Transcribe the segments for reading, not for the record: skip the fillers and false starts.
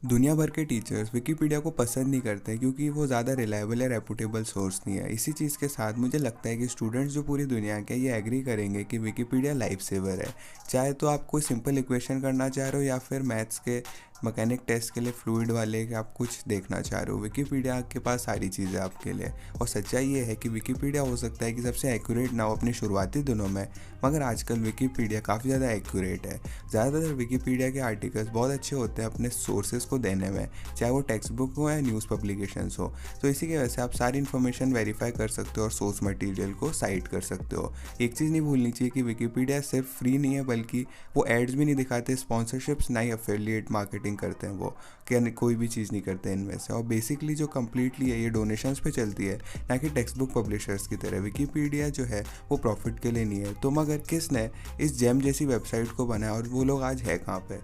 दुनिया भर के टीचर्स विकिपीडिया को पसंद नहीं करते क्योंकि वो ज़्यादा रिलायबल या रेपुटेबल सोर्स नहीं है। इसी चीज़ के साथ मुझे लगता है कि स्टूडेंट्स जो पूरी दुनिया के ये एग्री करेंगे कि विकिपीडिया लाइफ सेवर है। चाहे तो आप कोई सिंपल इक्वेशन करना चाह रहे हो या फिर मैथ्स के मैकेनिक टेस्ट के लिए फ्लूइड वाले कि आप कुछ देखना चाह रहे हो, विकिपीडिया के पास सारी चीज़ें आपके लिए। और सच्चाई ये है कि विकिपीडिया हो सकता है कि सबसे एक्यूरेट ना हो अपने शुरुआती दिनों में, मगर आजकल विकिपीडिया काफ़ी ज़्यादा एक्यूरेट है। ज़्यादातर विकिपीडिया के आर्टिकल्स बहुत अच्छे होते हैं अपने सोर्सेज को देने में, चाहे वो टेक्स्ट बुक हो या न्यूज़ पब्लिकेशंस हो। तो इसी की वजह से आप सारी इन्फॉर्मेशन वेरीफाई कर सकते हो और सोर्स मटेरियल को साइट कर सकते हो। एक चीज़ नहीं भूलनी चाहिए कि विकिपीडिया सिर्फ फ्री नहीं है, बल्कि वो एड्स भी नहीं दिखाते, स्पॉन्सरशिप्स ना ही अफिलिएट मार्केटिंग करते हैं। वो क्या कोई भी चीज़ नहीं करते इनमें से। और बेसिकली जो कम्प्लीटली है ये डोनेशंस पे चलती है, ना कि टेक्स्ट बुक पब्लिशर्स की तरह। विकिपीडिया जो है वो प्रॉफिट के लिए नहीं है। तो मगर किसने इस जेम जैसी वेबसाइट को बनाया और वो लोग आज है कहाँ पे?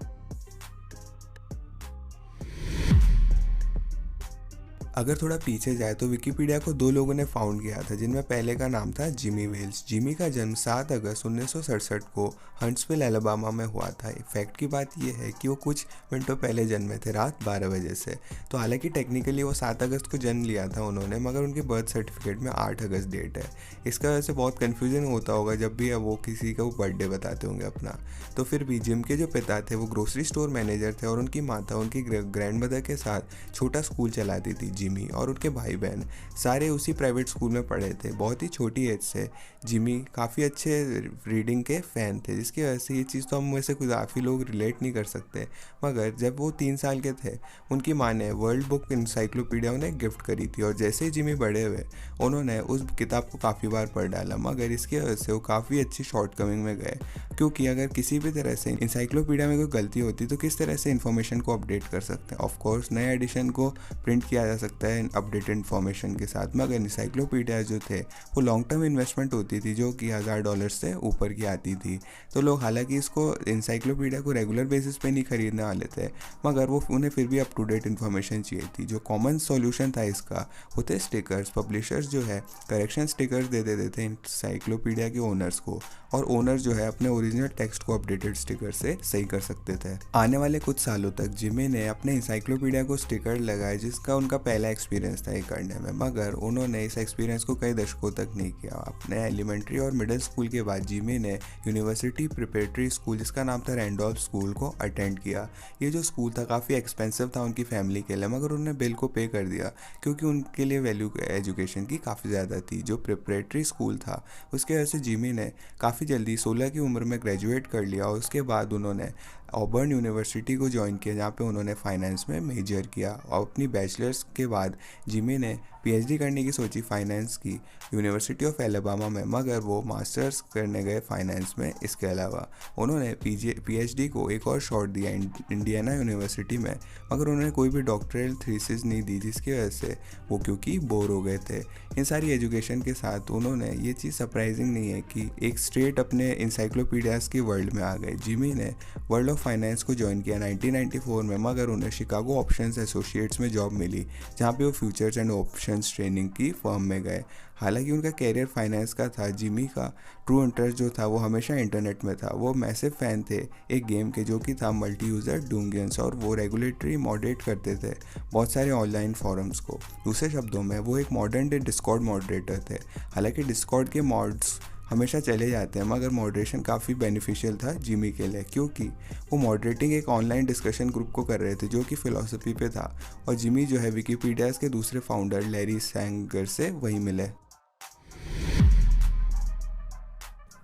अगर थोड़ा पीछे जाए तो विकिपीडिया को दो लोगों ने फाउंड किया था, जिनमें पहले का नाम था जिमी वेल्स। जिमी का जन्म 7 अगस्त 1967 को हंट्सविल अलाबामा में हुआ था। फैक्ट की बात यह है कि वो कुछ मिनटों पहले जन्मे थे, रात 12 बजे से। तो हालांकि टेक्निकली वो 7 अगस्त को जन्म लिया था उन्होंने, मगर उनके बर्थ सर्टिफिकेट में 8 अगस्त डेट है। इसका वजह से बहुत कन्फ्यूजन होता होगा जब भी वो किसी का वो बर्थडे बताते होंगे अपना। तो फिर भी जिम के जो पिता थे वो ग्रोसरी स्टोर मैनेजर थे और उनकी माता उनकी ग्रैंड मदर के साथ छोटा स्कूल चलाती थी। जिमी और उनके भाई बहन सारे उसी प्राइवेट स्कूल में पढ़े थे। बहुत ही छोटी एज से जिमी काफ़ी अच्छे रीडिंग के फ़ैन थे, जिसकी वजह से ये चीज़ तो हम में से काफ़ी लोग रिलेट नहीं कर सकते। मगर जब वो 3 साल के थे, उनकी माँ ने वर्ल्ड बुक इंसाइक्लोपीडिया उन्हें गिफ्ट करी थी। और जैसे ही जिमी बड़े हुए, उन्होंने उस किताब को काफ़ी बार पढ़ डाला, मगर इसकी वजह से वो काफ़ी अच्छी शॉर्टकमिंग में गए। क्योंकि अगर किसी भी तरह से इंसाइक्लोपीडिया में कोई गलती होती तो किस तरह से इन्फॉर्मेशन को अपडेट कर सकते हैं। ऑफकोर्स नए एडिशन को प्रिंट किया जा सकता है अपडेटेड इन्फॉर्मेशन के साथ, मगर इंसाइक्लोपीडिया जो थे वो लॉन्ग टर्म इन्वेस्टमेंट होती थी, जो कि $1000 से ऊपर की आती थी। तो लोग हालांकि इसको इंसाइक्लोपीडिया को रेगुलर बेसिस पे नहीं खरीदने वाले थे, मगर वो उन्हें फिर भी अप टू डेट इन्फॉर्मेशन चाहिए थी। जो कॉमन सॉल्यूशन था इसका वो थे स्टिकर्स। पब्लिशर्स जो है करेक्शन स्टिकर्स दे देते थे इंसाइक्लोपीडिया के ओनर्स को, और ओनर जो है अपने ओरिजिनल टेक्स्ट को अपडेटेड स्टिकर से सही कर सकते थे। आने वाले कुछ सालों तक जिमी ने अपने इंसाइक्लोपीडिया को स्टिकर लगाए, जिसका उनका पहला एक्सपीरियंस था ये करने में, मगर उन्होंने इस एक्सपीरियंस को कई दशकों तक नहीं किया। अपने एलिमेंट्री और मिडिल स्कूल के बाद जिमी ने यूनिवर्सिटी प्रिपरेटरी स्कूल, जिसका नाम था रैंडोल्फ स्कूल, को अटेंड किया। ये जो स्कूल था काफ़ी एक्सपेंसिव था उनकी फैमिली के लिए, मगर उन्होंने बिल को पे कर दिया क्योंकि उनके लिए वैल्यू एजुकेशन की काफ़ी ज़्यादा थी। जो प्रिपरेटरी स्कूल था उसके वजह से जिमी ने काफ़ी जल्दी 16 की उम्र में ग्रेजुएट कर लिया, और उसके बाद उन्होंने ऑबर्न यूनिवर्सिटी को ज्वाइन किया, जहाँ पे उन्होंने फाइनेंस में मेजर किया। और अपनी बैचलर्स के बाद जिमी ने पीएचडी करने की सोची फाइनेंस की यूनिवर्सिटी ऑफ एलाबामा में, मगर वो मास्टर्स करने गए फाइनेंस में। इसके अलावा उन्होंने पीएचडी को एक और शॉट दिया इंडियाना यूनिवर्सिटी में, मगर उन्होंने कोई भी डॉक्टरल थीसिस नहीं दी, जिसकी वजह से वो क्योंकि बोर हो गए थे। इन सारी एजुकेशन के साथ उन्होंने ये चीज़ सरप्राइजिंग नहीं है कि एक स्ट्रेट अपने इंसाइक्लोपीडियाज़ की वर्ल्ड में आ गए। जिमी ने वर्ल्ड ऑफ फाइनेंस को ज्वाइन किया 1994 में, मगर उन्हें शिकागो ऑप्शंस एसोसिएट्स में जॉब मिली, जहाँ पे वो फ्यूचर्स एंड ऑप्शंस ट्रेनिंग की फर्म में गए। हालांकि उनका कैरियर फाइनेंस का था, जिमी का ट्रू इंटरेस्ट जो था वो हमेशा इंटरनेट में था। वो मैसिव फ़ैन थे एक गेम के, जो कि था मल्टी यूज़र डूंगियंस, और वो रेगुलेटरी मॉडरेट करते थे बहुत सारे ऑनलाइन फॉरम्स को। दूसरे शब्दों में वो एक मॉडर्न डे डिस्कॉर्ड मॉडरेटर थे। हालांकि डिस्कॉर्ड के मॉड्स हमेशा चले जाते हैं, मगर मॉडरेशन काफ़ी बेनिफिशियल था जिमी के लिए, क्योंकि वो मॉडरेटिंग एक ऑनलाइन डिस्कशन ग्रुप को कर रहे थे जो कि फ़िलॉसफी पे था। और जिमी जो है विकिपीडियाज़ के दूसरे फाउंडर लैरी सैंगर से वहीं मिले।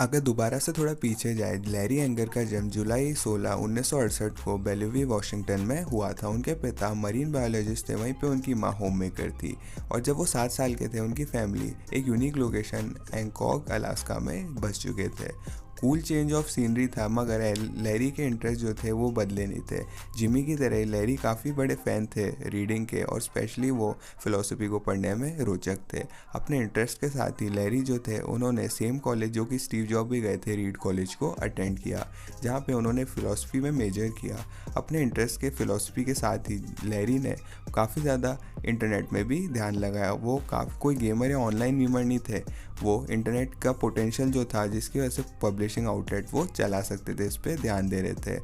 अगर दोबारा से थोड़ा पीछे जाए, लैरी एंगर का जन्म जुलाई 16, 1968 को बेलव्यू वाशिंगटन में हुआ था। उनके पिता मरीन बायोलॉजिस्ट थे, वहीं पे उनकी माँ होम मेकर थी। और जब वो 7 साल के थे, उनकी फैमिली एक यूनिक लोकेशन एंकॉक अलास्का में बस चुके थे। कूल चेंज ऑफ सीनरी था, मगर लैरी के इंटरेस्ट जो थे वो बदले नहीं थे। जिमी की तरह लैरी काफ़ी बड़े फ़ैन थे रीडिंग के, और स्पेशली वो फ़िलोसफी को पढ़ने में रोचक थे। अपने इंटरेस्ट के साथ ही लैरी जो थे उन्होंने सेम कॉलेज जो कि स्टीव जॉब भी गए थे, रीड कॉलेज को अटेंड किया, जहाँ पे उन्होंने फ़िलोसफी में मेजर किया। अपने इंटरेस्ट के फ़िलोसफी के साथ ही लैरी ने काफ़ी ज़्यादा इंटरनेट में भी ध्यान लगाया। वो कोई गेमर या ऑनलाइन मीमर नहीं थे, वो इंटरनेट का पोटेंशियल जो था जिसकी वजह से पब्लिशिंग आउटलेट वो चला सकते थे, इस पर ध्यान दे रहे थे।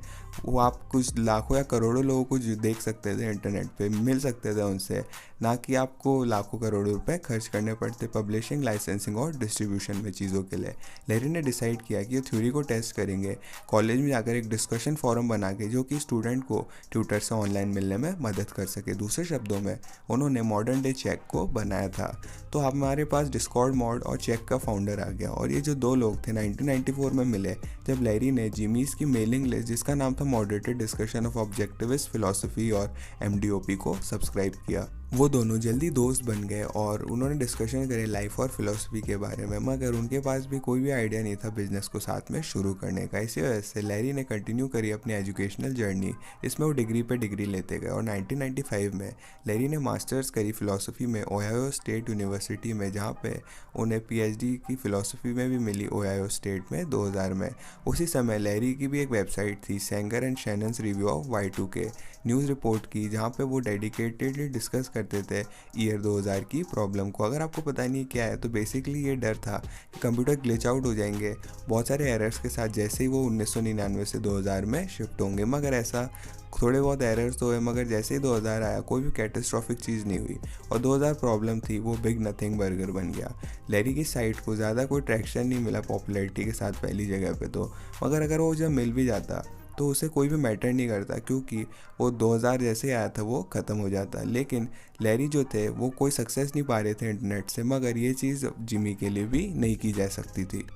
वो आप कुछ लाखों या करोड़ों लोगों को जो देख सकते थे इंटरनेट पे, मिल सकते थे उनसे, ना कि आपको लाखों करोड़ों रुपए खर्च करने पड़ते पब्लिशिंग, लाइसेंसिंग और डिस्ट्रीब्यूशन में चीज़ों के लिए। लैरी ने डिसाइड किया कि ये थ्योरी को टेस्ट करेंगे कॉलेज में जाकर एक डिस्कशन फोरम बना के, जो कि स्टूडेंट को ट्यूटर से ऑनलाइन मिलने में मदद कर सके। दूसरे शब्दों में उन्होंने मॉडर्न डे चेक को बनाया था। तो हमारे पास डिस्कॉर्ड मॉड और चेक का फाउंडर आ गया, और ये जो दो लोग थे 1994 में मिले जब लैरी ने जिमीज की मेलिंग लिस्ट, जिसका नाम था मॉडरेटेड डिस्कशन ऑफ ऑब्जेक्टिविस्ट फिलॉसफी और MDOP को सब्सक्राइब किया। वो दोनों जल्दी दोस्त बन गए और उन्होंने डिस्कशन करे लाइफ और फिलॉसफी के बारे में, मगर उनके पास भी कोई भी आइडिया नहीं था बिजनेस को साथ में शुरू करने का। इसी वजह से लैरी ने कंटिन्यू करी अपनी एजुकेशनल जर्नी। इसमें वो डिग्री पे डिग्री लेते गए और 1995 में लैरी ने मास्टर्स करी फिलॉसफी में ओहायो स्टेट यूनिवर्सिटी में, जहाँ पे उन्हें PhD की फिलॉसफी में भी मिली ओहायो स्टेट में 2000 में। उसी समय लैरी की भी एक वेबसाइट थी, Sanger and Shannon's review of Y2K news report की, जहाँ पे वो डेडिकेटेडली डिस्कस करते थे ईयर 2000 की प्रॉब्लम को। अगर आपको पता नहीं क्या है तो बेसिकली ये डर था कि कंप्यूटर ग्लिच आउट हो जाएंगे बहुत सारे एरर्स के साथ, जैसे ही वो 1999 से 2000 में शिफ्ट होंगे। मगर ऐसा थोड़े बहुत एरर्स तो है, मगर जैसे ही 2000 आया कोई भी कैटास्ट्रॉफिक चीज़ नहीं हुई, और 2000 प्रॉब्लम थी वो बिग नथिंग बर्गर बन गया। लैरी की साइट को ज़्यादा कोई ट्रैक्शन नहीं मिला पॉपुलैरिटी के साथ पहली जगह पे तो, मगर अगर वो जब मिल भी जाता तो उसे कोई भी मैटर नहीं करता, क्योंकि वो 2000 जैसे आया था वो ख़त्म हो जाता। लेकिन लैरी जो थे वो कोई सक्सेस नहीं पा रहे थे इंटरनेट से, मगर ये चीज़ जिमी के लिए भी नहीं की जा सकती थी।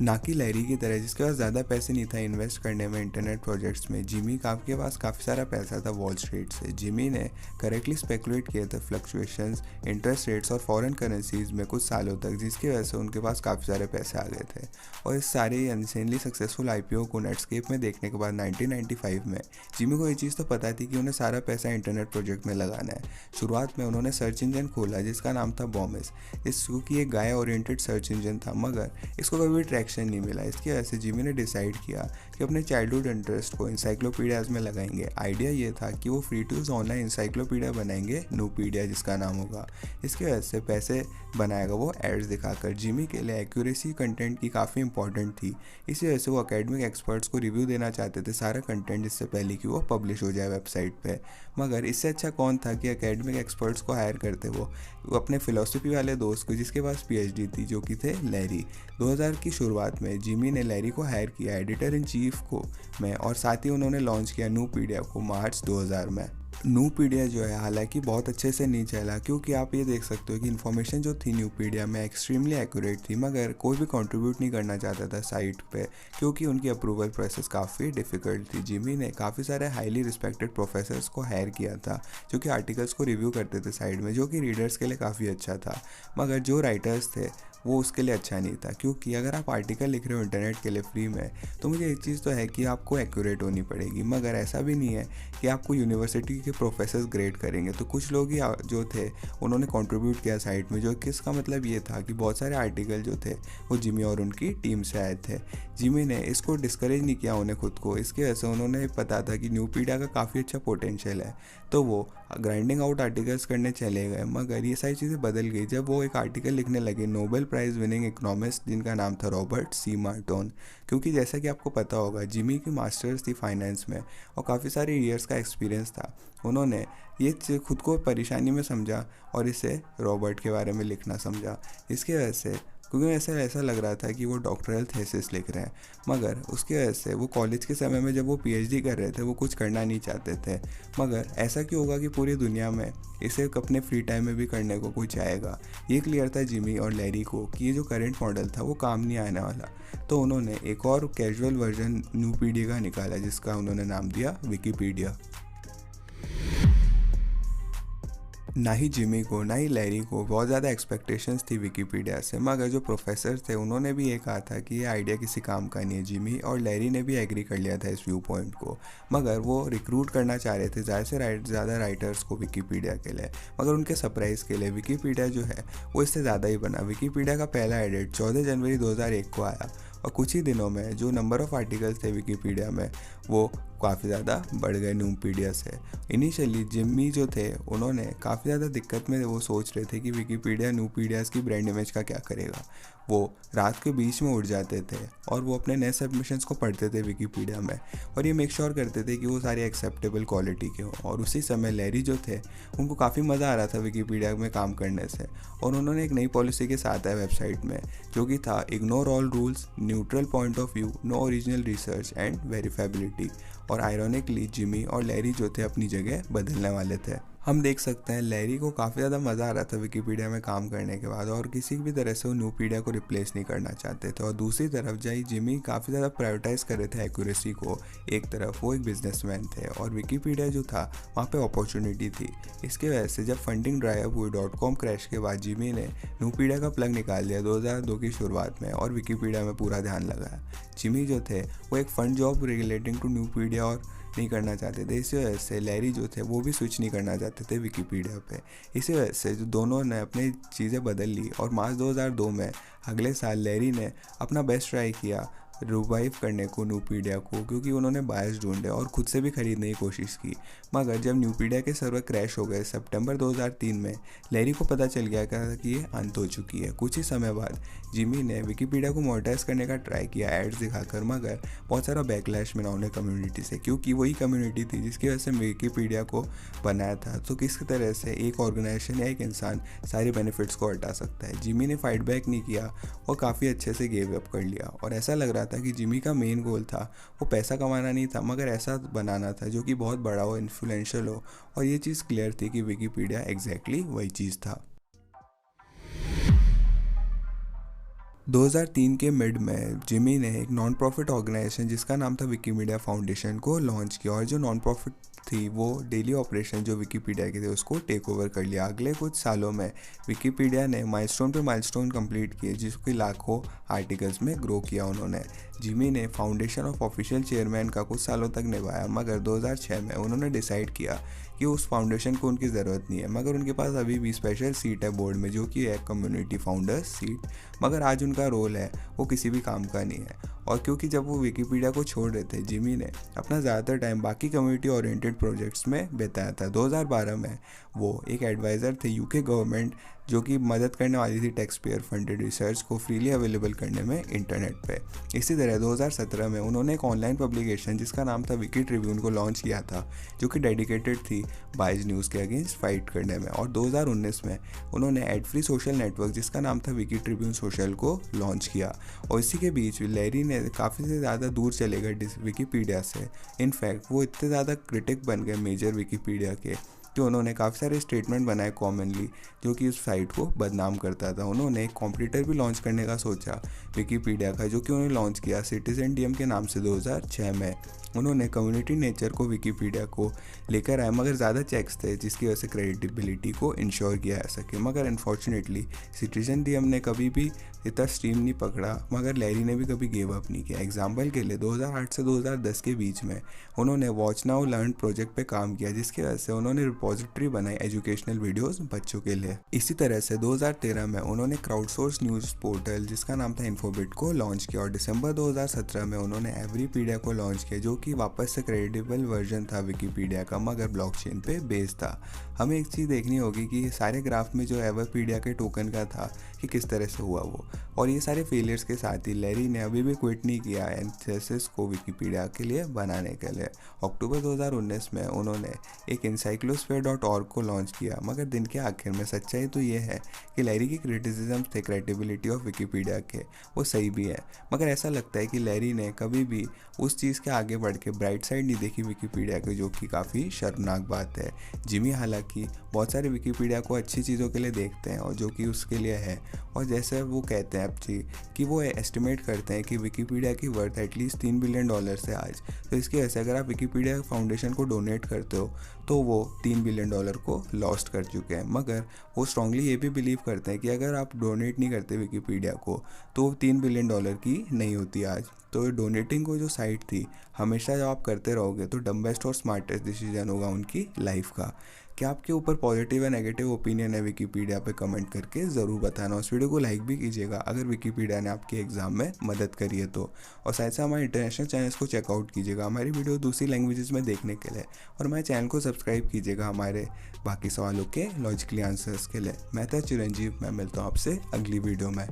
ना कि लैरी की तरह जिसके पास ज़्यादा पैसे नहीं था इन्वेस्ट करने में इंटरनेट प्रोजेक्ट्स में। जिमी के पास काफ़ी सारा पैसा था वॉल स्ट्रीट से। जिमी ने करेक्टली स्पेकुलेट किए थे फ्लक्चुएशंस, इंटरेस्ट रेट्स और फॉरेन करेंसीज में कुछ सालों तक, जिसकी वजह से उनके पास काफ़ी सारे पैसे आ गए थे। और इस सारे अनसेनली सक्सेसफुल IPO को नेटस्केप में देखने के बाद 1995 में जिमी को ये चीज़ तो पता थी कि उन्हें सारा पैसा इंटरनेट प्रोजेक्ट में लगाना है। शुरुआत में उन्होंने सर्च इंजन खोला जिसका नाम था बॉमिस। इसको कि एक गाय ओरिएंटेड सर्च इंजन था, मगर इसको कभी ट्रैक्शन नहीं मिला। इसकी वजह से जिमी ने डिसाइड किया कि अपने चाइल्डहुड इंटरेस्ट को इंसाइक्लोपीडियाज में लगाएंगे। आइडिया ये था कि वो free to use online encyclopedia बनाएंगे, नूपीडिया जिसका नाम होगा। इसकी वजह से पैसे बनाएगा वो एड्स दिखाकर। जिमी के लिए एक्यूरेसी कंटेंट की काफ़ी इंपॉर्टेंट थी, इसी वजह से वो अकेडमिक एक्सपर्ट्स को रिव्यू देना चाहते थे सारा कंटेंट जिससे पहले कि वो पब्लिश हो जाए वेबसाइट पे। मगर इससे अच्छा कौन था कि अकेडमिक एक्सपर्ट्स को हायर करते वो अपने फिलॉसफी वाले दोस्त को जिसके पास PhD थी, जो कि थे लैरी। 2000 की शुरुआत में जिमी ने लैरी को हायर किया एडिटर इन चीफ को में, और साथ ही उन्होंने लॉन्च किया नूपीडिया को मार्च 2000 में। नूपीडिया जो है हालांकि बहुत अच्छे से नहीं चला, क्योंकि आप ये देख सकते हो कि इन्फॉर्मेशन जो थी नूपीडिया में एक्सट्रीमली एक्यूरेट थी, मगर कोई भी कंट्रीब्यूट नहीं करना चाहता था साइट पे, क्योंकि उनकी अप्रूवल प्रोसेस काफ़ी डिफ़िकल्ट थी। जिमी ने काफ़ी सारे हाईली रिस्पेक्टेड प्रोफेसर्स को हायर किया था जो कि आर्टिकल्स को रिव्यू करते थे साइड में, जो कि रीडर्स के लिए काफ़ी अच्छा था। मगर जो राइटर्स थे वो उसके लिए अच्छा नहीं था, क्योंकि अगर आप आर्टिकल लिख रहे हो इंटरनेट के लिए फ्री में, तो मुझे एक चीज़ तो है कि आपको एक्यूरेट होनी पड़ेगी, मगर ऐसा भी नहीं है कि आपको यूनिवर्सिटी के प्रोफेसर्स ग्रेड करेंगे। तो कुछ लोग ही जो थे उन्होंने कंट्रीब्यूट किया साइट में, जो किसका मतलब ये था कि बहुत सारे आर्टिकल जो थे वो जिमी और उनकी टीम से आए थे। जिमी ने इसको डिस्करेज नहीं किया उन्हें खुद को, इसकी वजह से उन्होंने पता था कि न्यूपीडिया का काफ़ी अच्छा पोटेंशियल है, तो वो ग्राइंडिंग आउट आर्टिकल्स करने चले गए। मगर ये सारी चीज़ें बदल गई जब वो एक आर्टिकल लिखने लगे नोबेल प्राइज़ विनिंग इकोनॉमिस्ट जिनका नाम था रॉबर्ट C. मार्टोन। क्योंकि जैसा कि आपको पता होगा जिमी की मास्टर्स थी फाइनेंस में और काफ़ी सारे ईयर्स का एक्सपीरियंस था। उन्होंने ये खुद को परेशानी में समझा और इसे रॉबर्ट के बारे में लिखना समझा। इसकी वजह से, क्योंकि ऐसा लग रहा था कि वो डॉक्टरल थीसिस लिख रहे हैं, मगर उसकी वजह से वो कॉलेज के समय में जब वो PhD कर रहे थे वो कुछ करना नहीं चाहते थे। मगर ऐसा क्यों होगा कि पूरी दुनिया में इसे अपने फ्री टाइम में भी करने को कोई चाहेगा। ये क्लियर था जिमी और लैरी को कि ये जो करंट मॉडल था वो काम नहीं आने वाला। तो उन्होंने एक और कैजुअल वर्जन न्यूपीडिया का निकाला जिसका उन्होंने नाम दिया विकीपीडिया। ना ही जिमी को ना ही लैरी को बहुत ज़्यादा एक्सपेक्टेशंस थी विकीपीडिया से, मगर जो प्रोफेसर थे उन्होंने भी ये कहा था कि ये आइडिया किसी काम का नहीं है। जिमी और लैरी ने भी एग्री कर लिया था इस व्यू पॉइंट को, मगर वो रिक्रूट करना चाह रहे थे ज़्यादा राइटर्स को विकीपीडिया के लिए। मगर उनके सरप्राइज़ के लिए विकीपीडिया जो है वो इससे ज़्यादा ही बना। विकीपीडिया का पहला एडिट 14 जनवरी 2001 को आया और कुछ ही दिनों में जो नंबर ऑफ़ आर्टिकल्स थे विकीपीडिया में वो काफ़ी ज़्यादा बढ़ गए न्यूपीडिया से। इनिशियली जिमी जो थे उन्होंने काफ़ी ज़्यादा दिक्कत में वो सोच रहे थे कि विकीपीडिया न्यूपीडियाज़ की ब्रांड इमेज का क्या करेगा। वो रात के बीच में उठ जाते थे और वो अपने नए सबमिशंस को पढ़ते थे विकीपीडिया में, और ये मेक श्योर करते थे कि वो सारे एक्सेप्टेबल क्वालिटी के हों। और उसी समय लैरी जो थे उनको काफ़ी मज़ा आ रहा था विकीपीडिया में काम करने से, और उन्होंने एक नई पॉलिसी के साथ आया वेबसाइट में, जो कि था ignore all rules, neutral point of view, no original research and verifiability. और आयरॉनिकली जिमी और लैरी जो थे अपनी जगह बदलने वाले थे। हम देख सकते हैं लैरी को काफ़ी ज़्यादा मज़ा आ रहा था विकीपीडिया में काम करने के बाद, और किसी भी तरह से वो न्यूपीडिया को रिप्लेस नहीं करना चाहते थे। और दूसरी तरफ जाई जिमी काफ़ी ज़्यादा प्रायोरिटाइज कर रहे थे एक्यूरेसी को। एक तरफ वो एक बिजनेसमैन थे और विकीपीडिया जो था वहाँ पे अपॉर्चुनिटी थी। इसके वजह से जब फंडिंग ड्राई अप हुई .com क्रैश के बाद, जिमी ने न्यूपीडिया का प्लग निकाल दिया 2002 की शुरुआत में और विकीपीडिया में पूरा ध्यान लगाया। जिमी जो थे वो एक फंड जॉब रिलेटिंग टू न्यूपीडिया और नहीं करना चाहते थे। इसी वजह से लैरी जो थे वो भी स्विच नहीं करना चाहते थे विकीपीडिया पे। इसी वजह से जो दोनों ने अपनी चीज़ें बदल ली, और मार्च 2002 में अगले साल लैरी ने अपना बेस्ट ट्राई किया रिवाइव करने को न्यूपीडिया को, क्योंकि उन्होंने बायर्स ढूंढे और खुद से भी खरीदने की कोशिश की। मगर जब न्यूपीडिया के सर्वर क्रैश हो गए सितंबर 2003 में, लैरी को पता चल गया कि ये अंत हो चुकी है। कुछ ही समय बाद जिमी ने विकीपीडिया को मोनेटाइज करने का ट्राई किया एड्स दिखाकर, मगर बहुत सारा बैकलैश मिला उन्हें कम्युनिटी से, क्योंकि वही कम्युनिटी थी जिसकी वजह से विकीपीडिया को बनाया था। तो किस तरह से एक ऑर्गेनाइजेशन या एक इंसान सारे बेनिफिट्स को हटा सकता है। जिमी ने फाइट बैक नहीं किया और काफ़ी अच्छे से गिव अप कर लिया, और ऐसा लग रहा था कि जिमी का मेन गोल था वो पैसा कमाना नहीं था, मगर ऐसा बनाना था जो कि बहुत बड़ा हो, इन्फ्लुएंशियल हो। और ये चीज़ क्लियर थी कि विकीपीडिया एग्जैक्टली वही चीज़ था। 2003 के मिड में जिमी ने एक नॉन प्रॉफिट ऑर्गेनाइजेशन जिसका नाम था विकीमीडिया फाउंडेशन को लॉन्च किया, और जो नॉन प्रॉफिट थी वो डेली ऑपरेशन जो विकीपीडिया के थे उसको टेक ओवर कर लिया। अगले कुछ सालों में विकीपीडिया ने माइलस्टोन पे माइलस्टोन कंप्लीट किए, जिसको लाखों आर्टिकल्स में ग्रो किया उन्होंने। जिमी ने फाउंडेशन ऑफ ऑफिशियल चेयरमैन का कुछ सालों तक निभाया, मगर 2006 में उन्होंने डिसाइड किया कि उस फाउंडेशन को उनकी ज़रूरत नहीं है। मगर उनके पास अभी भी स्पेशल सीट है बोर्ड में, जो कि है कम्युनिटी फाउंडर्स सीट, मगर आज उनका रोल है वो किसी भी काम का नहीं है। और क्योंकि जब वो विकीपीडिया को छोड़ रहे थे, जिमी ने अपना ज़्यादातर टाइम बाकी कम्युनिटी ओरिएंटेड प्रोजेक्ट्स में बिताया था। 2012 में वो एक एडवाइज़र थे यूके गवर्नमेंट, जो कि मदद करने वाली थी टैक्स पेयर फंडेड रिसर्च को फ्रीली अवेलेबल करने में इंटरनेट पे। इसी तरह 2017 में उन्होंने एक ऑनलाइन पब्लिकेशन जिसका नाम था विकी ट्रिब्यून को लॉन्च किया था, जो कि डेडिकेटेड थी बाइज न्यूज़ के अगेंस्ट फाइट करने में। और 2019 में उन्होंने एड फ्री सोशल नेटवर्क जिसका नाम था विकी ट्रिब्यून सोशल को लॉन्च किया। और इसी के बीच लैरी ने काफ़ी से ज़्यादा दूर चले गए विकीपीडिया से। इनफैक्ट वो इतने ज़्यादा क्रिटिक बन गए मेजर विकीपीडिया के कि उन्होंने काफ़ी सारे स्टेटमेंट बनाए कॉमनली, जो कि उस साइट को बदनाम करता था। उन्होंने एक कॉम्पिटिटर भी लॉन्च करने का सोचा विकीपीडिया का, जो कि उन्होंने लॉन्च किया सिटीजन डीएम के नाम से 2006 में। उन्होंने कम्युनिटी नेचर को विकीपीडिया को लेकर आए, मगर ज़्यादा चेक्स थे जिसकी वजह से क्रेडिबिलिटी को इंश्योर किया जा सके। मगर अनफॉर्चुनेटली सिटीजन डीएम ने कभी भी इतना स्ट्रीम नहीं पकड़ा, मगर लैरी ने भी कभी गिव अप नहीं किया। एग्जाम्पल के लिए 2008 से 2010 के बीच में उन्होंने वॉच नाउ लर्न प्रोजेक्ट पे काम किया, जिसकी वजह से उन्होंने रिपोजिटरी बनाई एजुकेशनल वीडियोस बच्चों के लिए। इसी तरह से 2013 में उन्होंने क्राउडसोर्स न्यूज़ पोर्टल जिसका नाम था इन्फोबिट को लॉन्च किया, और दिसंबर 2017 में उन्होंने एवरीपीडिया को लॉन्च किया, जो कि वापस से क्रेडिबल वर्जन था विकीपीडिया का, मगर ब्लॉकचेन पे बेस्ड था। हमें एक चीज़ देखनी होगी कि सारे ग्राफ में जो एवरपीडिया के टोकन का था कि किस तरह से हुआ वो, और ये सारे फेलियर्स के साथ ही लैरी ने अभी भी क्विट नहीं किया एनालिसिस को विकीपीडिया के लिए बनाने के लिए। अक्टूबर 2019 में उन्होंने एक encyclosphere.org को लॉन्च किया, मगर दिन के आखिर में सच्चाई तो ये है कि लैरी की क्रिटिसिज्म थे क्रेडिबिलिटी ऑफ विकीपीडिया के, वो सही भी है, मगर ऐसा लगता है कि लैरी ने कभी भी उस चीज़ के आगे बढ़ के ब्राइट साइड नहीं देखी विकीपीडिया की, जो कि काफ़ी शर्मनाक बात है। जिमी हालांकि बहुत सारे विकीपीडिया को अच्छी चीज़ों के लिए देखते हैं और जो कि उसके लिए है, और जैसे वो कहते हैं जी कि वो एस्टिमेट करते हैं कि विकीपीडिया की वर्थ एटलीस्ट $3 बिलियन है आज। तो इसकी वजह से अगर आप विकीपीडिया फाउंडेशन को डोनेट करते हो तो वो $3 बिलियन को लॉस्ट कर चुके हैं। मगर वो स्ट्रांगली ये भी बिलीव करते हैं कि अगर आप डोनेट नहीं करते विकीपीडिया को तो $3 बिलियन की नहीं होती आज। तो डोनेटिंग को जो साइट थी, हमेशा जब आप करते रहोगे तो डम्बेस्ट और स्मार्टेस्ट डिसीजन होगा उनकी लाइफ का। क्या आपके ऊपर पॉजिटिव या नेगेटिव ओपिनियन है विकीपीडिया पे कमेंट करके ज़रूर बताना। उस वीडियो को लाइक भी कीजिएगा अगर विकीपीडिया ने आपके एग्ज़ाम में मदद करी है तो। और साथ ही हमारे इंटरनेशनल चैनल्स को चेकआउट कीजिएगा हमारी वीडियो दूसरी लैंग्वेजेस में देखने के लिए। और हमारे चैनल को सब्सक्राइब कीजिएगा हमारे बाकी सवालों के लॉजिकली आंसर्स के लिए। मैं था चिरंजीव, मैं मिलता हूँ आपसे अगली वीडियो में।